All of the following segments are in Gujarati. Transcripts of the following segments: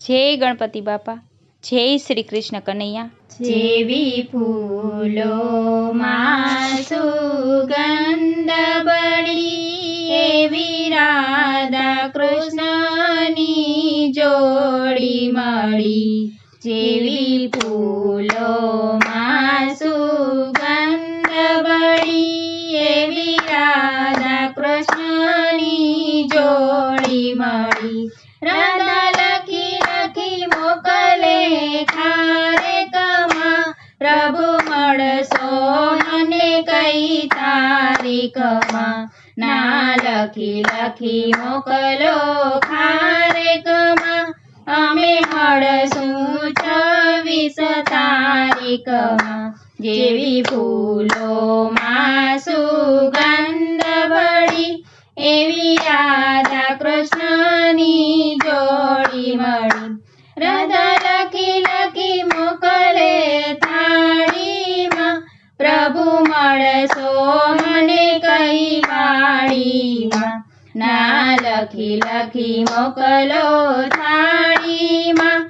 જય ગણપતિ બાપા, જય શ્રી કૃષ્ણ કનૈયા. જેવી ફૂલોમાં સુગંધ બળી એવી રાધા કૃષ્ણની જોડી મળી. જેવી ફૂલોમાં સુગંધ બળી એવી રાધા કૃષ્ણની જોડી મળી. રાધા લખી લખી મોકલે ખારેકમાં, પ્રભુ મળશો મને કઈ તારીખમાં. ના લખી લખી મોકલો ખારેકમાં, અમે મળશું 26 તારીખમાં. જેવી ફૂલોમાં સુગંધ બળી એવી રાધા કૃષ્ણની જોડી મળી. રાધા લખી લખી મોકલે થાળીમાં, પ્રભુ મળશો મને કઈ વાડીમાં. ના લખી લખી મોકલો થાળીમાં,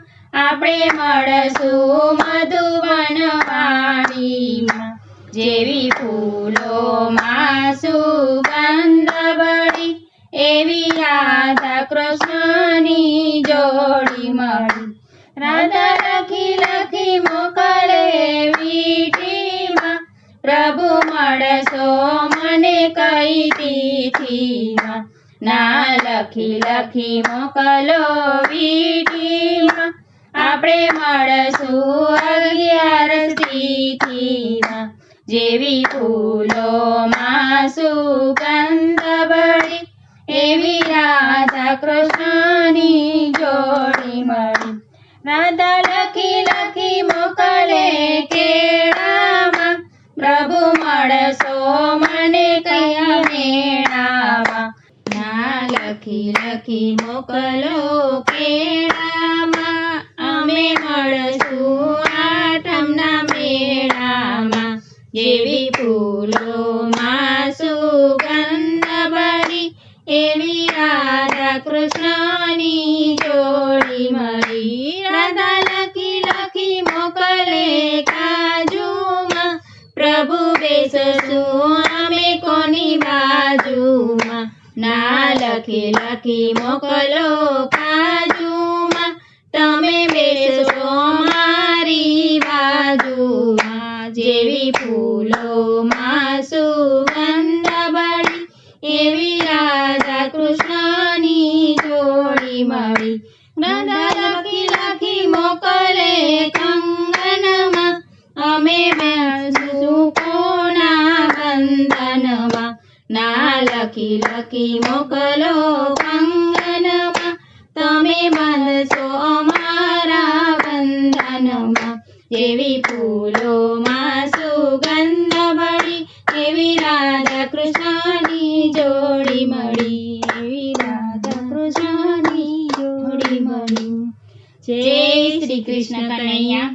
આપણે મળશું મધુવન વાડીમાં. જેવી ફૂલોમાં સુગંધ બળી એવી રાધા કૃષ્ણની જોડી મળી. રાધા લખી લખી મોકલે વીટીમાં, પ્રભુ મળશો મને કઈ તિથિમાં. ના લખી લખી મોકલો વીટીમાં, આપણે મળશું 11 તિથિમાં. જેવી ફૂલોમાં સુગંધ બળી એવી રાધા કૃષ્ણની જોડી મળી. રાધા લખી લખી મોકલે કેળામાં, પ્રભુ મળશો મને કયા મેળામાં. ના લખી લખી મોકલો કેળામાં, અમે મળશું 8મના મેળામાં. જેવી ફૂલોમાં સુગંધ બળી એવી રાધા કૃષ્ણની જોડી મળી. રાધા લખી લખી મોકલે કાજુમાં, પ્રભુ બેસશું અમે કોની બાજુમાં. ના લખી લખી મોકલો કાજુમાં, તમે બેસશો મારી બાજુમાં. જેવી ફૂલોમાં સુગંધ બળી એવી રાધા કૃષ્ણની જોડી મળી. રાધા લખી લખી મોકલે કંગનમાં, અમે બેસશું કોના બંધનમાં. ના લખી લખી મોકલો કંગનમાં, તમે બાંધશો અમારા બંધનમાં. જેવી ફૂલોમાં સુગંધ બળી એવી રાધા કૃષ્ણની જોડી મળી. એવી રાધા કૃષ્ણની જોડી મળી. જય શ્રી કૃષ્ણ કનૈયા.